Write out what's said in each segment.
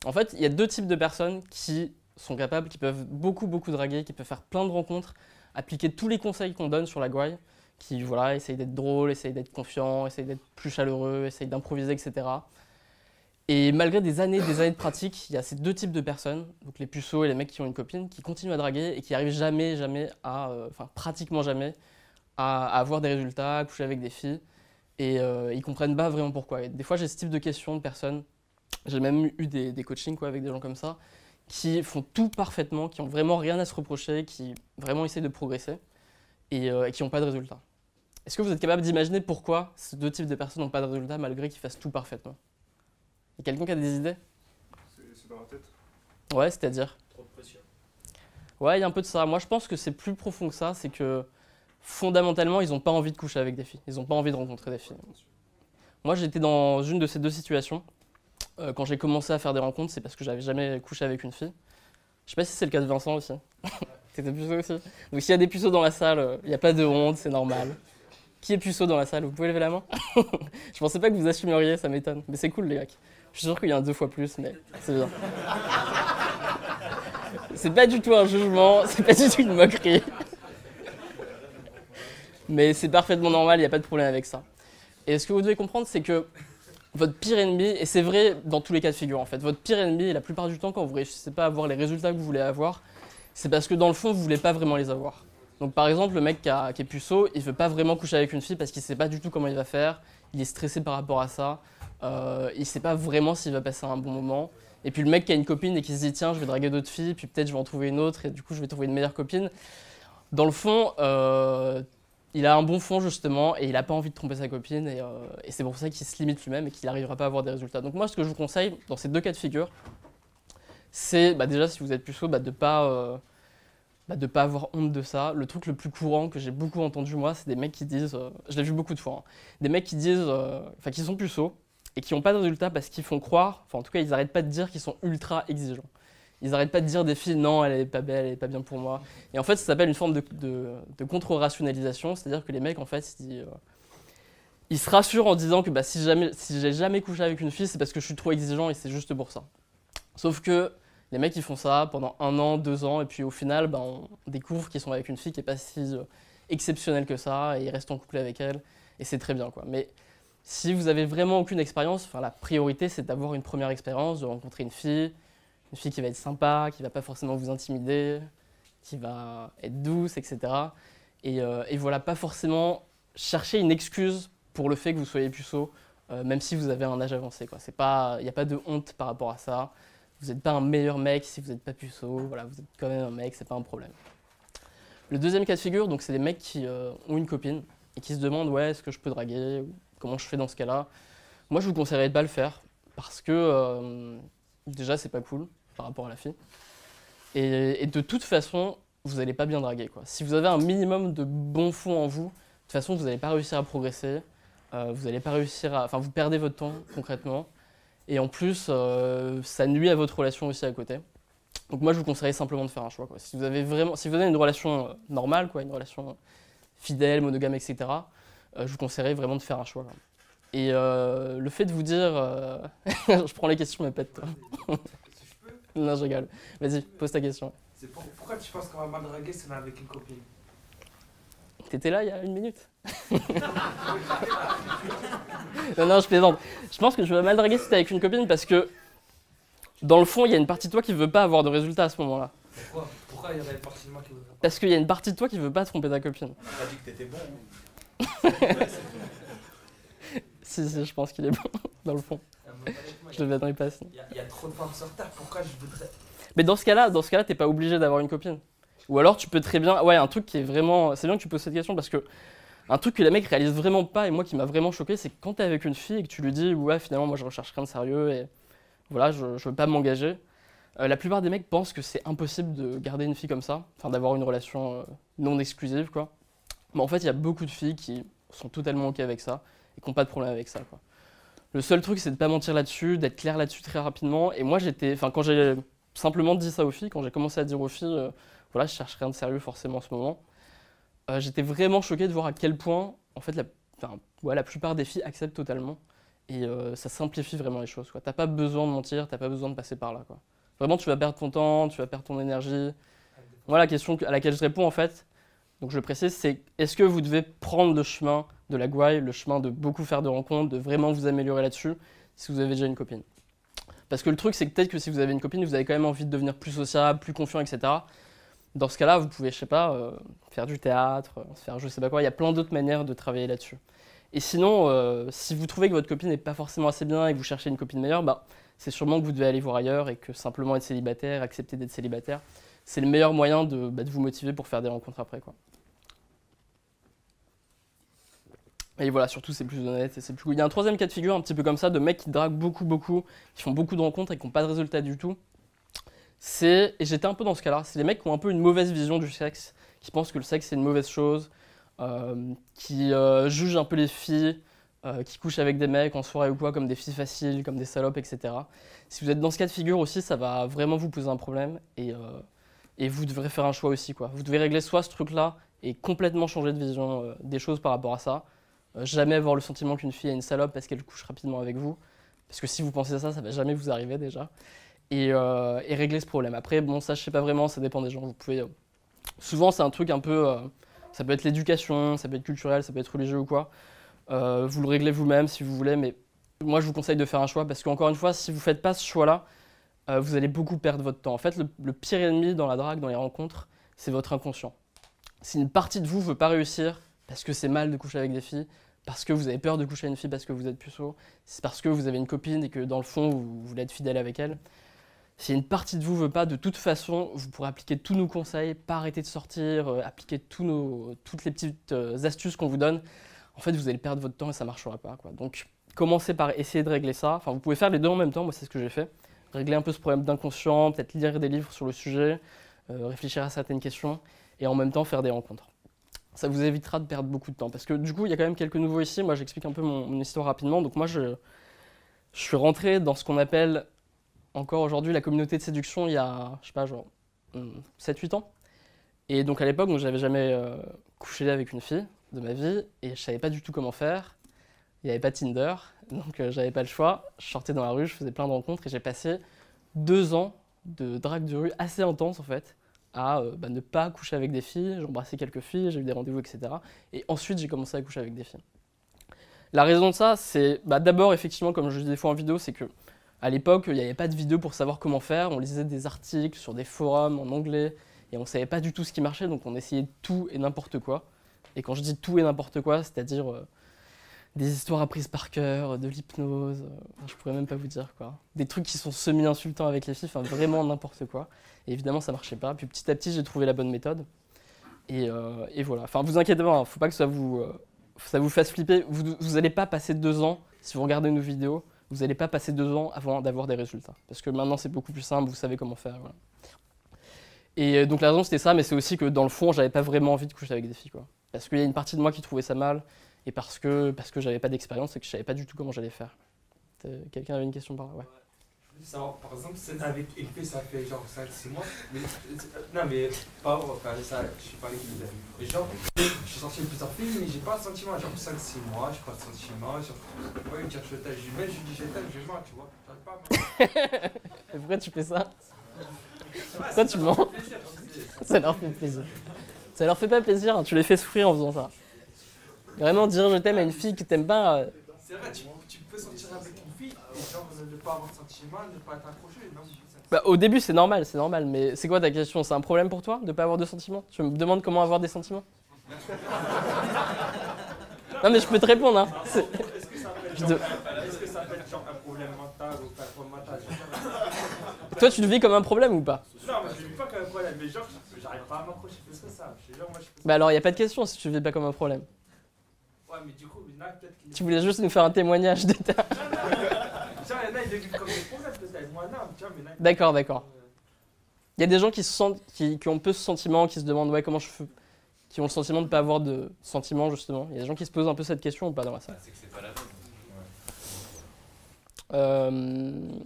En fait, il y a deux types de personnes qui sont capables, qui peuvent beaucoup draguer, qui peuvent faire plein de rencontres, appliquer tous les conseils qu'on donne sur la gouaille, qui voilà, essayent d'être drôles, essayent d'être confiants, essayent d'être plus chaleureux, essayent d'improviser, etc. Et malgré des années de pratique, il y a ces deux types de personnes, donc les puceaux et les mecs qui ont une copine, qui continuent à draguer et qui arrivent jamais à, enfin pratiquement jamais, à avoir des résultats, à coucher avec des filles. Et ils comprennent pas vraiment pourquoi. Et des fois, j'ai ce type de questions de personnes. J'ai même eu des coachings quoi, avec des gens comme ça, qui font tout parfaitement, qui ont vraiment rien à se reprocher, qui vraiment essaient de progresser et qui n'ont pas de résultats. Est-ce que vous êtes capable d'imaginer pourquoi ces deux types de personnes n'ont pas de résultats malgré qu'ils fassent tout parfaitement? Il y a quelqu'un qui a des idées? C'est dans la tête. Ouais, c'est-à-dire? Trop de pression. Ouais, il y a un peu de ça. Moi, je pense que c'est plus profond que ça. C'est que fondamentalement, ils n'ont pas envie de coucher avec des filles. Ils n'ont pas envie de rencontrer des filles. Moi, j'étais dans une de ces deux situations. Quand j'ai commencé à faire des rencontres, c'est parce que j'avais jamais couché avec une fille. Je sais pas si c'est le cas de Vincent aussi. T'étais puceau aussi. Donc s'il y a des puceaux dans la salle, il n'y a pas de honte, c'est normal. Qui est puceau dans la salle? Vous pouvez lever la main? Je pensais pas que vous assumeriez, ça m'étonne. Mais c'est cool les mecs. Je suis sûr qu'il y a un 2 fois plus, mais c'est bien. C'est pas du tout un jugement, c'est pas du tout une moquerie. Mais c'est parfaitement normal, il n'y a pas de problème avec ça. Et ce que vous devez comprendre, c'est que votre pire ennemi, et c'est vrai dans tous les cas de figure en fait, votre pire ennemi, la plupart du temps, quand vous ne réussissez pas à avoir les résultats que vous voulez avoir, c'est parce que dans le fond, vous ne voulez pas vraiment les avoir. Donc par exemple, le mec qui est puceau, il ne veut pas vraiment coucher avec une fille parce qu'il ne sait pas du tout comment il va faire, il est stressé par rapport à ça, il ne sait pas vraiment s'il va passer un bon moment. Et puis le mec qui a une copine et qui se dit tiens, je vais draguer d'autres filles, puis peut-être je vais en trouver une autre et du coup je vais trouver une meilleure copine. Dans le fond, il a un bon fond justement et il n'a pas envie de tromper sa copine et c'est pour ça qu'il se limite lui-même et qu'il n'arrivera pas à avoir des résultats. Donc moi ce que je vous conseille dans ces deux cas de figure, c'est déjà si vous êtes puceau, de ne pas avoir honte de ça. Le truc le plus courant que j'ai beaucoup entendu moi, c'est des mecs qui disent, je l'ai vu beaucoup de fois, hein, des mecs qui disent, qui sont puceaux et qui n'ont pas de résultats parce qu'ils font croire, enfin en tout cas ils n'arrêtent pas de dire qu'ils sont ultra exigeants. Ils n'arrêtent pas de dire des filles non, elle est pas belle, elle est pas bien pour moi. Et en fait, ça s'appelle une forme de contre-rationalisation, c'est-à-dire que les mecs, en fait, ils se rassurent en disant que si j'ai jamais couché avec une fille, c'est parce que je suis trop exigeant et c'est juste pour ça. Sauf que les mecs, ils font ça pendant 1 an, 2 ans, et puis au final, on découvre qu'ils sont avec une fille qui n'est pas si exceptionnelle que ça, et ils restent en couple avec elle, et c'est très bien, quoi. Mais si vous avez vraiment aucune expérience, la priorité, c'est d'avoir une première expérience, de rencontrer une fille qui va être sympa, qui va pas forcément vous intimider, qui va être douce, etc. Et voilà, pas forcément chercher une excuse pour le fait que vous soyez puceau, même si vous avez un âge avancé, quoi. Il n'y a pas de honte par rapport à ça. Vous n'êtes pas un meilleur mec si vous n'êtes pas puceau, voilà, vous êtes quand même un mec, c'est pas un problème. Le deuxième cas de figure, donc c'est des mecs qui ont une copine et qui se demandent ouais, est-ce que je peux draguer, ou comment je fais dans ce cas-là. Moi, je vous conseillerais de pas le faire parce que déjà, c'est pas cool par rapport à la fille. Et de toute façon, vous n'allez pas bien draguer, quoi. Si vous avez un minimum de bon fond en vous, de toute façon, vous n'allez pas réussir à progresser. Vous n'allez pas réussir à... Enfin, vous perdez votre temps, concrètement. Et en plus, ça nuit à votre relation aussi à côté. Donc moi, je vous conseillerais simplement de faire un choix, quoi. Si vous avez une relation normale, quoi, une relation fidèle, monogame, etc., je vous conseillerais vraiment de faire un choix, quoi. Et le fait de vous dire... je prends les questions, mais pas de toi. Non, je rigole. Vas-y, pose ta question. Pourquoi tu penses qu'on va mal draguer si on est avec une copine? T'étais là il y a 1 minute? Non, je plaisante. Je pense que je vais mal draguer si t'es avec une copine parce que, dans le fond, il y a une partie de toi qui veut pas avoir de résultats à ce moment-là. Pourquoi il y aurait une partie de moi qui voudrait pas? Parce qu'il y a une partie de toi qui veut pas tromper ta copine. On a dit que t'étais bon. Hein. Si, je pense qu'il est bon, dans le fond. Je le verrai pas. Il y a trop de femmes sur Terre, pourquoi je voudrais... Mais dans ce cas-là, t'es pas obligé d'avoir une copine. Ou alors tu peux très bien... Ouais, un truc qui est vraiment... C'est bien que tu poses cette question parce que un truc que les mecs réalisent vraiment pas et moi qui m'a vraiment choqué, c'est que quand t'es avec une fille et que tu lui dis ouais, finalement, moi je recherche rien de sérieux et voilà, je veux pas m'engager. La plupart des mecs pensent que c'est impossible de garder une fille comme ça, enfin d'avoir une relation non exclusive, quoi. Mais en fait, il y a beaucoup de filles qui sont totalement ok avec ça et qui n'ont pas de problème avec ça, quoi. Le seul truc, c'est de pas mentir là-dessus, d'être clair là-dessus très rapidement. Et moi, quand j'ai simplement dit ça aux filles, quand j'ai commencé à dire aux filles, voilà, je cherche rien de sérieux forcément en ce moment, j'étais vraiment choqué de voir à quel point, en fait, la plupart des filles acceptent totalement Et ça simplifie vraiment les choses, quoi. T'as pas besoin de mentir, t'as pas besoin de passer par là, quoi. Vraiment, tu vas perdre ton temps, tu vas perdre ton énergie. Moi, la question à laquelle je réponds, en fait, donc je précise, c'est est-ce que vous devez prendre le chemin de la gouaille, le chemin de beaucoup faire de rencontres, de vraiment vous améliorer là-dessus, si vous avez déjà une copine. Parce que le truc, c'est que peut-être que si vous avez une copine, vous avez quand même envie de devenir plus sociable, plus confiant, etc. Dans ce cas-là, vous pouvez, je sais pas, faire du théâtre, faire je sais pas quoi. Il y a plein d'autres manières de travailler là-dessus. Et sinon, si vous trouvez que votre copine n'est pas forcément assez bien et que vous cherchez une copine meilleure, bah, c'est sûrement que vous devez aller voir ailleurs et que simplement être célibataire, accepter d'être célibataire, c'est le meilleur moyen de vous motiver pour faire des rencontres après, quoi. Et voilà, surtout c'est plus honnête et c'est plus cool. Il y a un troisième cas de figure un petit peu comme ça, de mecs qui draguent beaucoup, qui font beaucoup de rencontres et qui n'ont pas de résultat du tout. Et j'étais un peu dans ce cas-là, c'est les mecs qui ont un peu une mauvaise vision du sexe, qui pensent que le sexe c'est une mauvaise chose, qui jugent un peu les filles, qui couchent avec des mecs en soirée ou quoi, comme des filles faciles, comme des salopes, etc. Si vous êtes dans ce cas de figure aussi, ça va vraiment vous poser un problème et vous devrez faire un choix aussi, quoi. Vous devez régler soit ce truc-là et complètement changer de vision des choses par rapport à ça. Jamais avoir le sentiment qu'une fille est une salope parce qu'elle couche rapidement avec vous. Parce que si vous pensez ça va jamais vous arriver déjà. Et régler ce problème. Après, bon, ça je sais pas vraiment, ça dépend des gens. Vous pouvez, souvent c'est un truc un peu, ça peut être l'éducation, ça peut être culturel, ça peut être religieux ou quoi. Vous le réglez vous-même si vous voulez, mais moi je vous conseille de faire un choix parce qu'encore une fois, si vous faites pas ce choix-là, vous allez beaucoup perdre votre temps. En fait, le pire ennemi dans la drague, dans les rencontres, c'est votre inconscient. Si une partie de vous veut pas réussir parce que c'est mal de coucher avec des filles, parce que vous avez peur de coucher avec une fille parce que vous êtes puceau, c'est parce que vous avez une copine et que dans le fond vous voulez être fidèle avec elle. Si une partie de vous veut pas, de toute façon, vous pourrez appliquer tous nos conseils, pas arrêter de sortir, appliquer toutes les petites astuces qu'on vous donne. En fait, vous allez perdre votre temps et ça marchera pas, quoi. Donc, commencez par essayer de régler ça. Enfin, vous pouvez faire les deux en même temps. Moi, c'est ce que j'ai fait. Régler un peu ce problème d'inconscient, peut-être lire des livres sur le sujet, réfléchir à certaines questions et en même temps faire des rencontres. Ça vous évitera de perdre beaucoup de temps. Parce que du coup, il y a quand même quelques nouveaux ici. Moi, j'explique un peu mon histoire rapidement. Donc moi, je suis rentré dans ce qu'on appelle encore aujourd'hui la communauté de séduction il y a, je sais pas, genre 7-8 ans. Et donc à l'époque, j'avais jamais couché avec une fille de ma vie et je savais pas du tout comment faire. Il n'y avait pas Tinder, donc j'avais pas le choix. Je sortais dans la rue, je faisais plein de rencontres et j'ai passé 2 ans de drague de rue assez intense en fait, à ne pas coucher avec des filles. J'embrassais quelques filles, j'ai eu des rendez-vous, etc. Et ensuite, j'ai commencé à coucher avec des filles. La raison de ça, c'est d'abord, effectivement, comme je dis des fois en vidéo, c'est que à l'époque, il n'y avait pas de vidéo pour savoir comment faire. On lisait des articles sur des forums en anglais et on ne savait pas du tout ce qui marchait, donc on essayait tout et n'importe quoi. Et quand je dis tout et n'importe quoi, c'est-à-dire des histoires apprises par cœur, de l'hypnose, je pourrais même pas vous dire quoi. Des trucs qui sont semi-insultants avec les filles, enfin vraiment n'importe quoi. Et évidemment, ça marchait pas. Puis petit à petit, j'ai trouvé la bonne méthode. Et voilà. Enfin, vous inquiétez pas, faut pas que ça vous fasse flipper. Vous n'allez pas passer 2 ans, si vous regardez nos vidéos, vous n'allez pas passer 2 ans avant d'avoir des résultats. Parce que maintenant, c'est beaucoup plus simple, vous savez comment faire. Voilà. Et donc la raison, c'était ça, mais c'est aussi que dans le fond, j'avais pas vraiment envie de coucher avec des filles, quoi. Parce qu'il y a une partie de moi qui trouvait ça mal, et parce que j'avais pas d'expérience et que je savais pas du tout comment j'allais faire. Quelqu'un avait une question par là? Ouais. Je veux savoir, par exemple, c'est avec une fille, ça fait genre 5-6 mois. Mais, non, mais pas enfin, ça, je suis pas avec une fille. Mais genre, je suis sorti avec plusieurs filles, mais j'ai pas de sentiment. Genre 5-6 mois, j'ai pas de sentiment. Genre, ouais, me dire je t'aime, je dis je t'aime, je mens, tu vois. J'arrive pas à Et pourquoi tu fais ça? Pourquoi tu mens? Ça leur fait plaisir. Ça leur fait pas plaisir, hein, tu les fais souffrir en faisant ça. Vraiment dire je t'aime à une fille qui t'aime pas. C'est vrai, tu peux sortir avec une fille et genre ne pas avoir de sentiment, ne pas être accroché, non? Au début c'est normal, mais c'est quoi ta question? C'est un problème pour toi de pas avoir de sentiments? Tu me demandes comment avoir des sentiments? Non mais je peux te répondre, hein. Est-ce que ça peut être genre un problème mental ou pas un problème mental? Toi tu le vis comme un problème ou pas? Non, mais je ne vis pas comme un problème, mais genre, j'arrive pas à m'accrocher plus que ça. Genre, moi, je Bah alors y a pas de question si tu le vis pas comme un problème. Ouais, mais du coup, il y en a peut-être qui... Tu voulais juste nous faire un témoignage de ta... Genre, il y en a, ils le vivent comme des problèmes peut-être. Moi, non, tu vois, mais là... D'accord. Il y a des gens qui se sentent, qui ont peu ce sentiment, qui se demandent ouais comment je fais, qui ont le sentiment de ne pas avoir de sentiments justement. Il y a des gens qui se posent un peu cette question ou pas dans la salle. C'est que c'est pas la même.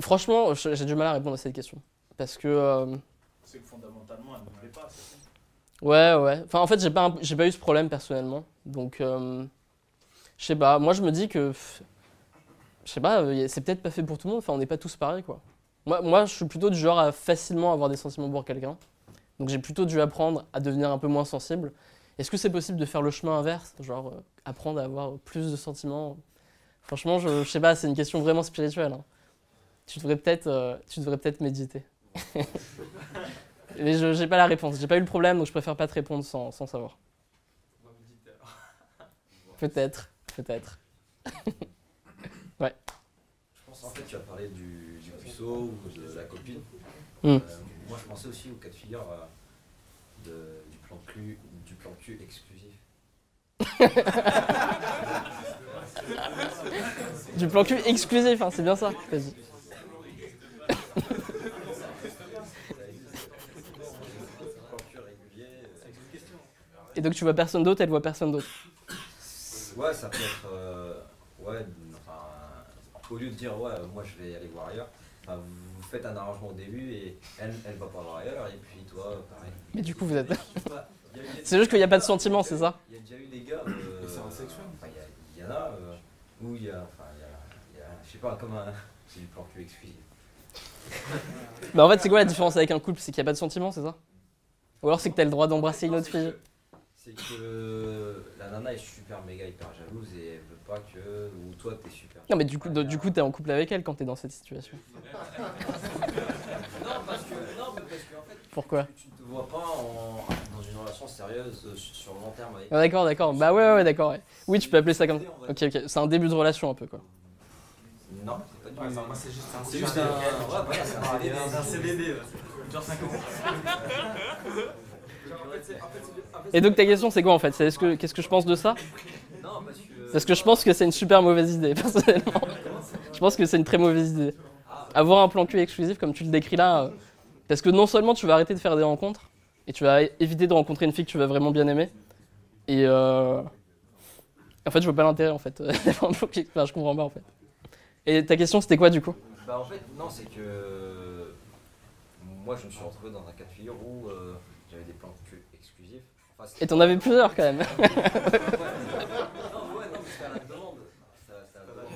Franchement, j'ai du mal à répondre à cette question. Parce que... C'est que fondamentalement, elle ne me plaît pas. C'est tout. Ouais. Enfin, en fait, j'ai pas eu ce problème personnellement. Donc, je Je sais pas, moi je me dis que, je sais pas, c'est peut-être pas fait pour tout le monde, enfin on n'est pas tous pareils quoi. Moi je suis plutôt du genre à facilement avoir des sentiments pour quelqu'un, donc j'ai plutôt dû apprendre à devenir un peu moins sensible. Est-ce que c'est possible de faire le chemin inverse, genre apprendre à avoir plus de sentiments? Franchement je sais pas, c'est une question vraiment spirituelle, hein. Tu devrais peut-être méditer. Mais j'ai pas la réponse, j'ai pas eu le problème, donc je préfère pas te répondre sans savoir. On va méditer alors. Peut-être. Ouais. Je pense en fait tu as parlé du puceau ou de la copine. Mm. Moi je pensais aussi au cas de figure du plan cul exclusif. Du plan cul exclusif, hein, c'est bien ça. Vas-y. Et donc tu vois personne d'autre, elle voit personne d'autre. Ouais, ça peut être. Ouais, enfin. Au lieu de dire, ouais, moi je vais aller voir ailleurs, enfin, vous faites un arrangement au début et elle va pas voir ailleurs, et puis toi, pareil. Mais du coup vous êtes... Il y a- C'est juste qu'il n'y a pas de sentiment, c'est ça? Il y a déjà eu des gars. C'est un sexuel. Enfin, il y en a où il y a. Enfin, je sais pas, comme un. C'est du plan cul exclusif. Mais en fait c'est quoi la différence avec un couple? C'est qu'il n'y a pas de sentiment, c'est ça? Ou alors c'est que t'as le droit d'embrasser une autre fille? C'est que la nana est super méga hyper jalouse et elle veut pas que. Ou toi t'es super. Non mais du coup t'es en couple avec elle quand t'es dans cette situation. Non, parce que en fait. Pourquoi? Tu ne te vois pas dans une relation sérieuse sur le long terme avec. Ah, d'accord. Bah ouais, d'accord. Ouais. Oui, tu peux appeler ça comme... Ok, c'est un début de relation un peu quoi. Non, c'est pas Ouais, du moi c'est juste un C'est juste un. Ouais, voilà, c'est un CDD. C'est un CDD, ouais. Genre 5 ans. Et donc ta question c'est quoi en fait? C'est qu'est-ce que je pense de ça? Non, parce que. Parce que je pense que c'est une super mauvaise idée, personnellement. Je pense que c'est une très mauvaise idée. Avoir un plan cul exclusif comme tu le décris là, parce que non seulement tu vas arrêter de faire des rencontres, et tu vas éviter de rencontrer une fille que tu vas vraiment bien aimer, et en fait je vois pas l'intérêt en fait. Enfin, je comprends pas en fait. Et ta question c'était quoi du coup? Bah, en fait, non, c'est que. Moi, je me suis retrouvé dans un cas de figure où j'avais des plans cul exclusifs. Enfin, Et t'en avais plusieurs quand même. Non, mais c'était à la demande. C'est à la demande.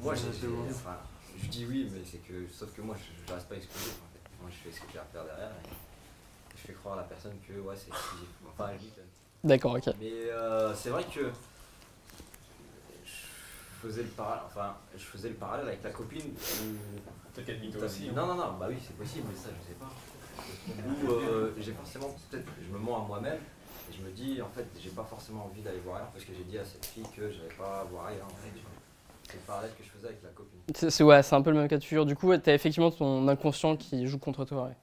Moi, enfin, je dis oui, mais c'est que. Sauf que moi, je reste pas exclusif en fait. Moi, je fais ce que j'ai à faire derrière et je fais croire à la personne que ouais, c'est exclusif. Enfin, je dis que. D'accord, ok. Mais c'est vrai que je faisais le parallèle avec la copine où. Peut-être qu'elle mytho aussi. Non, bah oui, c'est possible, mais ça, je sais pas. Où j'ai forcément, peut-être, je me mens à moi-même et je me dis, en fait, j'ai pas forcément envie d'aller voir ailleurs parce que j'ai dit à cette fille que j'allais pas voir ailleurs. En fait. C'est le parallèle que je faisais avec la copine. C'est un peu le même cas de figure. Du coup, t'as effectivement ton inconscient qui joue contre toi. Ouais.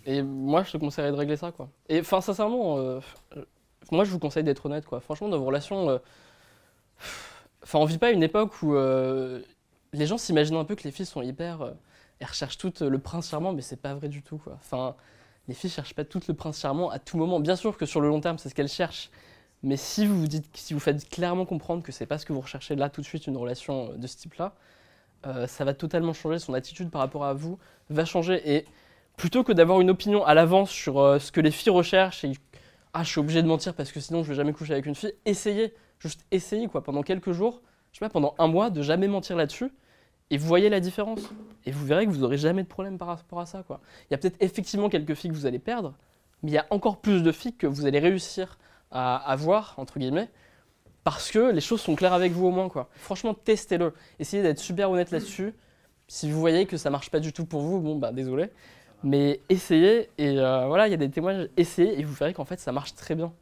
Et moi, je te conseillerais de régler ça, quoi. Et enfin, sincèrement, moi, je vous conseille d'être honnête, quoi. Franchement, dans vos relations, enfin, on vit pas une époque où les gens s'imaginent un peu que les filles sont hyper, elles recherchent toutes le prince charmant, mais c'est pas vrai du tout, quoi. Enfin, les filles cherchent pas toutes le prince charmant à tout moment. Bien sûr que sur le long terme, c'est ce qu'elles cherchent. Mais si vous faites clairement comprendre que c'est pas ce que vous recherchez là tout de suite, une relation de ce type-là, ça va totalement changer. Son attitude par rapport à vous va changer. Et plutôt que d'avoir une opinion à l'avance sur ce que les filles recherchent et je suis obligé de mentir parce que sinon je vais jamais coucher avec une fille, juste essayez quoi, pendant quelques jours, je sais pas, pendant un mois, de jamais mentir là-dessus. Et vous voyez la différence. Et vous verrez que vous n'aurez jamais de problème par rapport à ça, quoi. Il y a peut-être effectivement quelques filles que vous allez perdre, mais il y a encore plus de filles que vous allez réussir à avoir, entre guillemets, parce que les choses sont claires avec vous au moins, quoi. Franchement, testez-le. Essayez d'être super honnête là-dessus. Si vous voyez que ça marche pas du tout pour vous, bon, bah désolé. Mais essayez, et voilà, il y a des témoignages, essayez, et vous verrez qu'en fait, ça marche très bien.